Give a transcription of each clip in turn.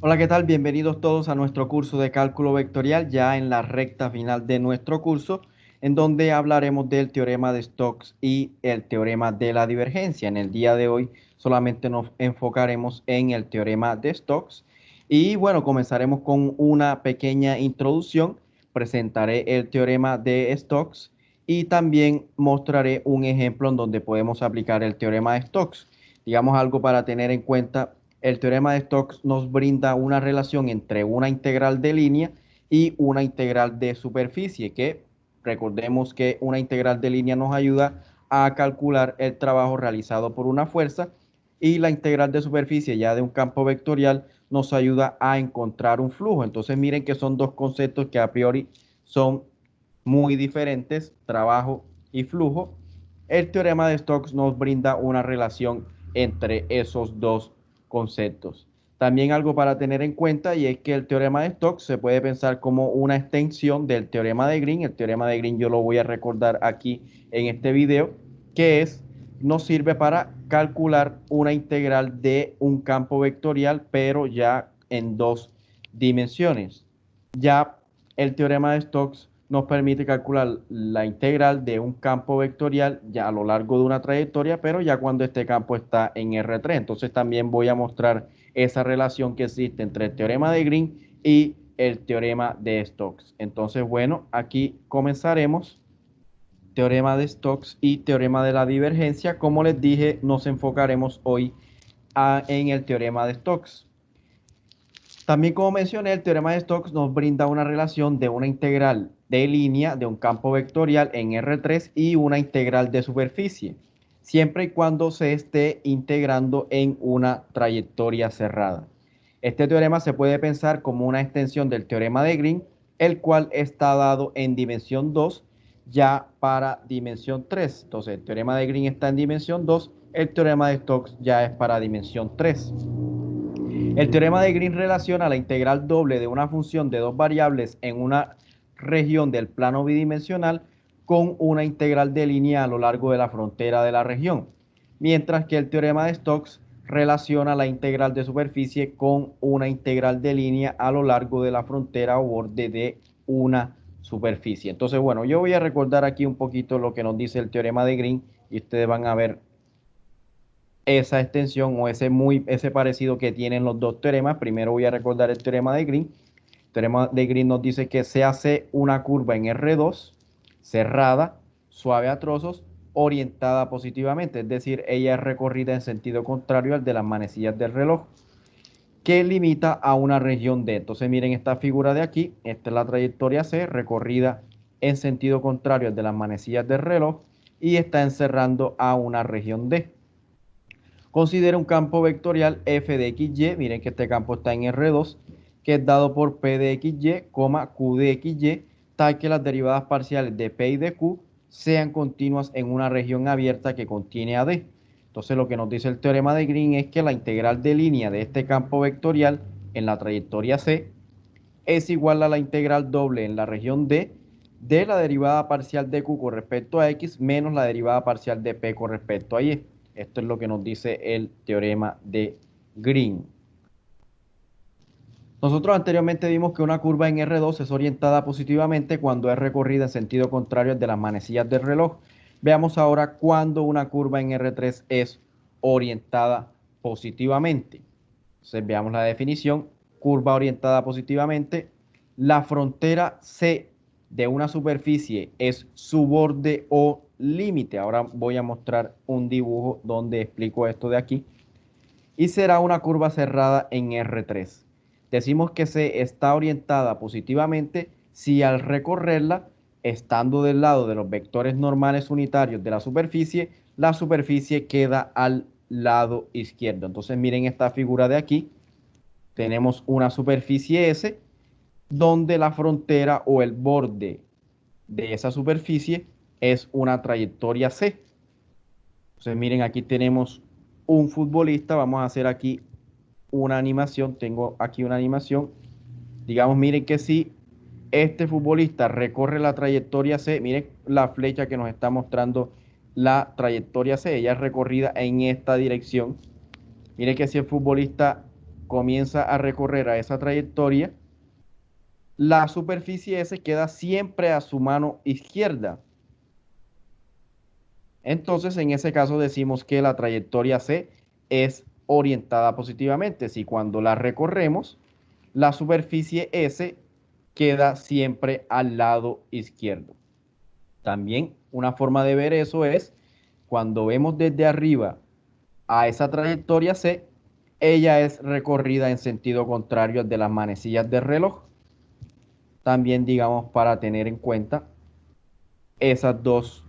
Hola, ¿qué tal? Bienvenidos todos a nuestro curso de cálculo vectorial, ya en la recta final de nuestro curso, en donde hablaremos del teorema de Stokes y el teorema de la divergencia. En el día de hoy solamente nos enfocaremos en el teorema de Stokes y bueno, comenzaremos con una pequeña introducción. Presentaré el teorema de Stokes y también mostraré un ejemplo en donde podemos aplicar el teorema de Stokes. Digamos algo para tener en cuenta. El teorema de Stokes nos brinda una relación entre una integral de línea y una integral de superficie, que recordemos que una integral de línea nos ayuda a calcular el trabajo realizado por una fuerza y la integral de superficie ya de un campo vectorial nos ayuda a encontrar un flujo. Entonces miren que son dos conceptos que a priori son muy diferentes, trabajo y flujo. El teorema de Stokes nos brinda una relación entre esos dos conceptos. También algo para tener en cuenta y es que el teorema de Stokes se puede pensar como una extensión del teorema de Green. El teorema de Green yo lo voy a recordar aquí en este video, que nos sirve para calcular una integral de un campo vectorial, pero ya en dos dimensiones. Ya el teorema de Stokes nos permite calcular la integral de un campo vectorial ya a lo largo de una trayectoria, pero ya cuando este campo está en R3. Entonces también voy a mostrar esa relación que existe entre el teorema de Green y el teorema de Stokes. Entonces, bueno, aquí comenzaremos. Teorema de Stokes y teorema de la divergencia. Como les dije, nos enfocaremos hoy en el teorema de Stokes. También, como mencioné, el teorema de Stokes nos brinda una relación de una integral de línea de un campo vectorial en R3 y una integral de superficie, siempre y cuando se esté integrando en una trayectoria cerrada. Este teorema se puede pensar como una extensión del teorema de Green, el cual está dado en dimensión 2 ya para dimensión 3. Entonces, el teorema de Green está en dimensión 2, el teorema de Stokes ya es para dimensión 3. El teorema de Green relaciona la integral doble de una función de dos variables en una región del plano bidimensional con una integral de línea a lo largo de la frontera de la región, mientras que el teorema de Stokes relaciona la integral de superficie con una integral de línea a lo largo de la frontera o borde de una superficie. Entonces, bueno, yo voy a recordar aquí un poquito lo que nos dice el teorema de Green y ustedes van a ver esa extensión o ese parecido que tienen los dos teoremas. Primero voy a recordar el teorema de Green. El teorema de Green nos dice que se hace una curva en R2, cerrada, suave a trozos, orientada positivamente, es decir, ella es recorrida en sentido contrario al de las manecillas del reloj, que limita a una región D. Entonces miren esta figura de aquí, esta es la trayectoria C, recorrida en sentido contrario al de las manecillas del reloj, y está encerrando a una región D. Considera un campo vectorial f de xy, miren que este campo está en R2, que es dado por p de xy, q de xy, tal que las derivadas parciales de p y de q sean continuas en una región abierta que contiene a D. Entonces lo que nos dice el teorema de Green es que la integral de línea de este campo vectorial en la trayectoria C es igual a la integral doble en la región D de la derivada parcial de Q con respecto a X menos la derivada parcial de P con respecto a Y. Esto es lo que nos dice el teorema de Green. Nosotros anteriormente vimos que una curva en R2 es orientada positivamente cuando es recorrida en sentido contrario al de las manecillas del reloj. Veamos ahora cuando una curva en R3 es orientada positivamente. Entonces veamos la definición. Curva orientada positivamente. La frontera C de una superficie es su borde o límite. Ahora voy a mostrar un dibujo donde explico esto de aquí. Y será una curva cerrada en R3. Decimos que C está orientada positivamente si al recorrerla, estando del lado de los vectores normales unitarios de la superficie queda al lado izquierdo. Entonces miren esta figura de aquí. Tenemos una superficie S donde la frontera o el borde de esa superficie es una trayectoria C. Entonces miren, aquí tenemos un futbolista. Vamos a hacer aquí una animación. Tengo aquí una animación. Digamos, miren que si este futbolista recorre la trayectoria C, miren la flecha que nos está mostrando la trayectoria C. Ella es recorrida en esta dirección. Miren que si el futbolista comienza a recorrer a esa trayectoria, la superficie S queda siempre a su mano izquierda. Entonces, en ese caso decimos que la trayectoria C es orientada positivamente. Si cuando la recorremos, la superficie S queda siempre al lado izquierdo. También una forma de ver eso es cuando vemos desde arriba a esa trayectoria C, ella es recorrida en sentido contrario al de las manecillas del reloj. También, digamos, para tener en cuenta esas dos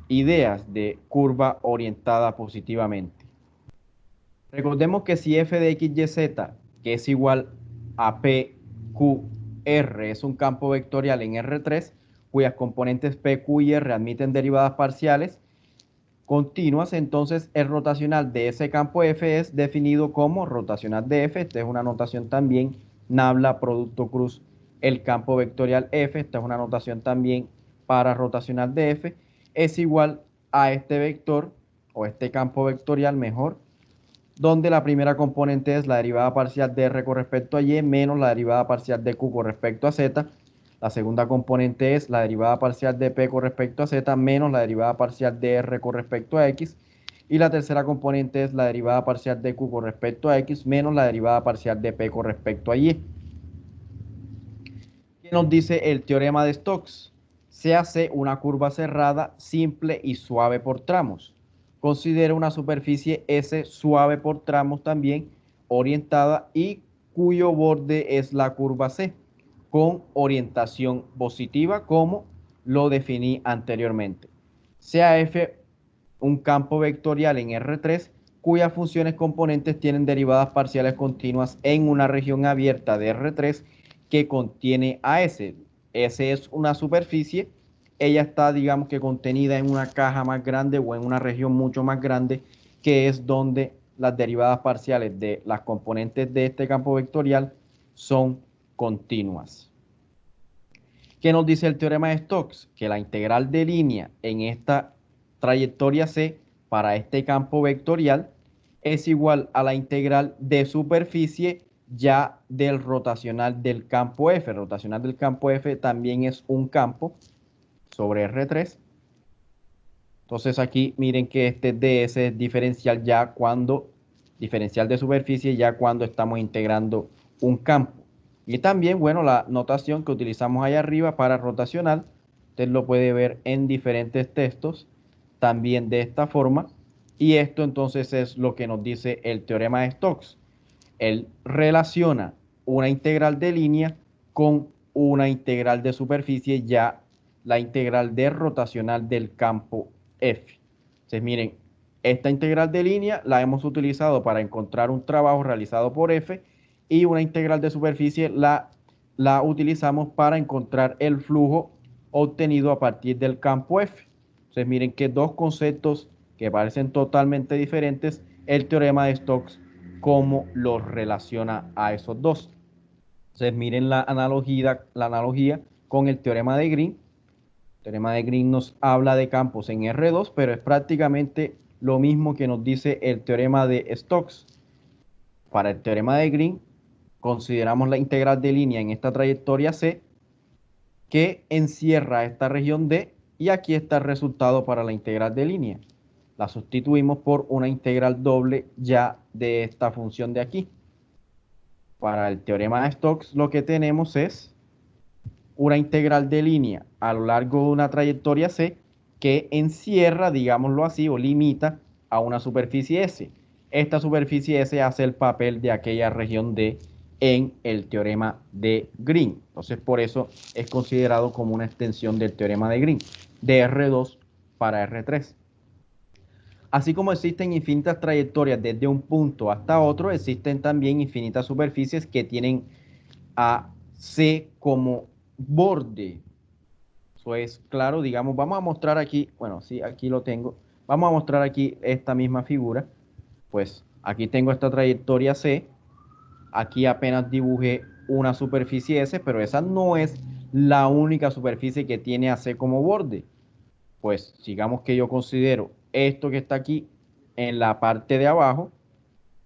ideas de curva orientada positivamente. Recordemos que si f de x, y, z, que es igual a p, q, r, es un campo vectorial en R3, cuyas componentes p, q y r admiten derivadas parciales continuas, entonces el rotacional de ese campo f es definido como rotacional de f. Esta es una notación también, nabla, producto cruz, el campo vectorial f. Esta es una notación también para rotacional de f. Es igual a este vector, o este campo vectorial mejor, donde la primera componente es la derivada parcial de r con respecto a y menos la derivada parcial de q con respecto a z. La segunda componente es la derivada parcial de p con respecto a z menos la derivada parcial de r con respecto a x. Y la tercera componente es la derivada parcial de q con respecto a x menos la derivada parcial de p con respecto a y. ¿Qué nos dice el teorema de Stokes? Se hace una curva cerrada, simple y suave por tramos. Considera una superficie S suave por tramos también, orientada y cuyo borde es la curva C, con orientación positiva como lo definí anteriormente. Sea F un campo vectorial en R3 cuyas funciones componentes tienen derivadas parciales continuas en una región abierta de R3 que contiene a S. S es una superficie, ella está, digamos que contenida en una caja más grande o en una región mucho más grande, que es donde las derivadas parciales de las componentes de este campo vectorial son continuas. ¿Qué nos dice el teorema de Stokes? Que la integral de línea en esta trayectoria C para este campo vectorial es igual a la integral de superficie ya del rotacional del campo F. El rotacional del campo F también es un campo sobre R3. Entonces aquí miren que este ds es diferencial ya cuando, diferencial de superficie ya cuando estamos integrando un campo. Y también, bueno, la notación que utilizamos allá arriba para rotacional, usted lo puede ver en diferentes textos, también de esta forma. Y esto entonces es lo que nos dice el teorema de Stokes. Él relaciona una integral de línea con una integral de superficie, ya la integral de rotacional del campo F. Entonces, miren, esta integral de línea la hemos utilizado para encontrar un trabajo realizado por F y una integral de superficie la utilizamos para encontrar el flujo obtenido a partir del campo F. Entonces, miren que dos conceptos que parecen totalmente diferentes, el teorema de Stokes cómo los relaciona a esos dos. Entonces, miren la analogía con el teorema de Green. El teorema de Green nos habla de campos en R2, pero es prácticamente lo mismo que nos dice el teorema de Stokes. Para el teorema de Green, consideramos la integral de línea en esta trayectoria C que encierra esta región D y aquí está el resultado para la integral de línea. La sustituimos por una integral doble ya de esta función de aquí. Para el teorema de Stokes lo que tenemos es una integral de línea a lo largo de una trayectoria C que encierra, digámoslo así, o limita a una superficie S. Esta superficie S hace el papel de aquella región D en el teorema de Green. Entonces, por eso es considerado como una extensión del teorema de Green, de R2 para R3. Así como existen infinitas trayectorias desde un punto hasta otro, existen también infinitas superficies que tienen a C como borde. Eso es claro, digamos, vamos a mostrar aquí, bueno, sí, aquí lo tengo. Vamos a mostrar aquí esta misma figura. Pues aquí tengo esta trayectoria C. Aquí apenas dibujé una superficie S, pero esa no es la única superficie que tiene a C como borde. Pues digamos que yo considero esto que está aquí en la parte de abajo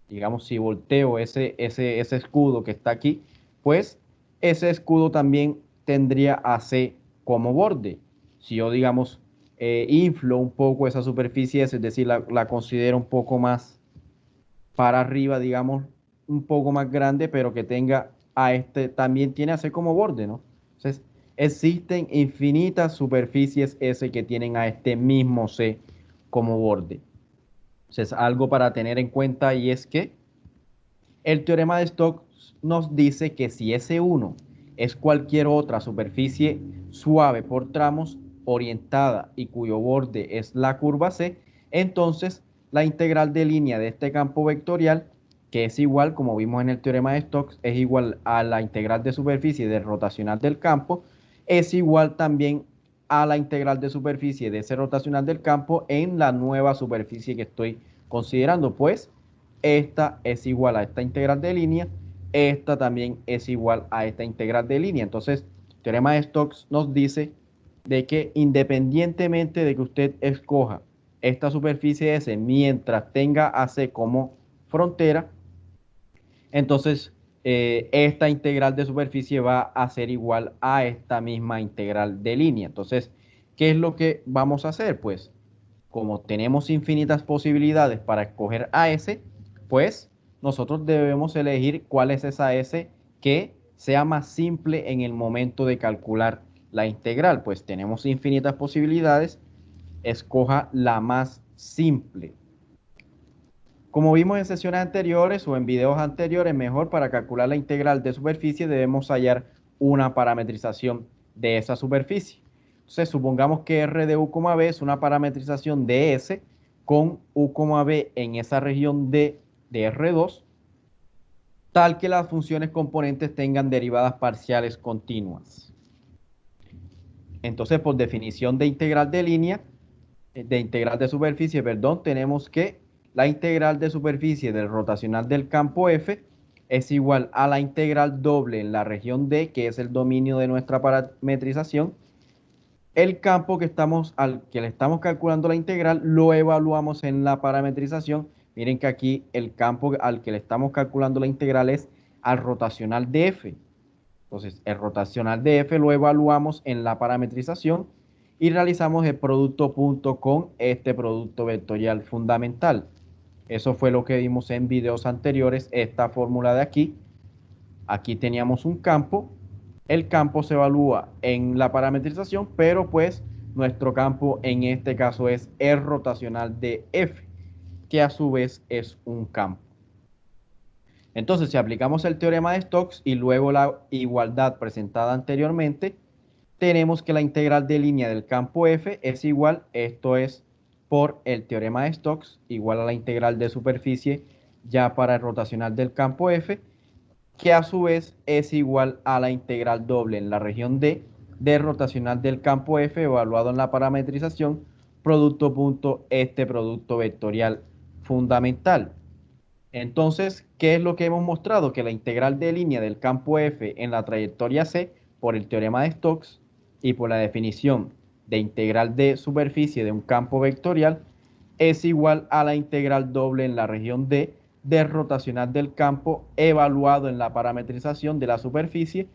digamos, si volteo ese escudo que está aquí, pues ese escudo también tendría a C como borde. Si yo, digamos, inflo un poco esa superficie, es decir, la considero un poco más para arriba, digamos, un poco más grande, pero que tenga a este, también tiene a C como borde, ¿no? Entonces, existen infinitas superficies S que tienen a este mismo C como borde. Entonces, algo para tener en cuenta y es que el teorema de Stokes nos dice que si S1 es cualquier otra superficie suave por tramos orientada y cuyo borde es la curva C, entonces la integral de línea de este campo vectorial, que es igual, como vimos en el teorema de Stokes, es igual a la integral de superficie del rotacional del campo, es igual también a la integral de superficie de ese rotacional del campo en la nueva superficie que estoy considerando, pues esta es igual a esta integral de línea, esta también es igual a esta integral de línea. Entonces, el teorema de Stokes nos dice de que independientemente de que usted escoja esta superficie S mientras tenga AC como frontera, entonces esta integral de superficie va a ser igual a esta misma integral de línea. Entonces, ¿qué es lo que vamos a hacer? Pues como tenemos infinitas posibilidades para escoger a S, pues nosotros debemos elegir cuál es esa S que sea más simple en el momento de calcular la integral. Pues tenemos infinitas posibilidades, escoja la más simple. Como vimos en sesiones anteriores o en videos anteriores, mejor para calcular la integral de superficie debemos hallar una parametrización de esa superficie. Entonces, supongamos que R de U, B es una parametrización de S con U, B en esa región de R2, tal que las funciones componentes tengan derivadas parciales continuas. Entonces, por definición de integral de línea, de integral de superficie, perdón, tenemos que la integral de superficie del rotacional del campo F es igual a la integral doble en la región D, que es el dominio de nuestra parametrización. El campo al que le estamos calculando la integral lo evaluamos en la parametrización. Miren que aquí el campo al que le estamos calculando la integral es al rotacional de F. Entonces, el rotacional de F lo evaluamos en la parametrización y realizamos el producto punto con este producto vectorial fundamental. Eso fue lo que vimos en videos anteriores, esta fórmula de aquí. Aquí teníamos un campo, el campo se evalúa en la parametrización, pero pues nuestro campo en este caso es el rotacional de F, que a su vez es un campo. Entonces, si aplicamos el teorema de Stokes y luego la igualdad presentada anteriormente, tenemos que la integral de línea del campo F es igual, esto es por el teorema de Stokes, igual a la integral de superficie ya para el rotacional del campo F, que a su vez es igual a la integral doble en la región D de rotacional del campo F evaluado en la parametrización, producto punto este producto vectorial fundamental. Entonces, ¿qué es lo que hemos mostrado? Que la integral de línea del campo F en la trayectoria C, por el teorema de Stokes y por la definición de integral de superficie de un campo vectorial, es igual a la integral doble en la región D del rotacional del campo evaluado en la parametrización de la superficie,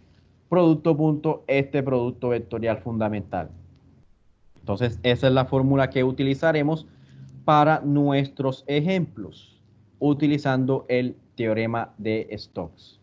producto punto este producto vectorial fundamental. Entonces, esa es la fórmula que utilizaremos para nuestros ejemplos, utilizando el teorema de Stokes.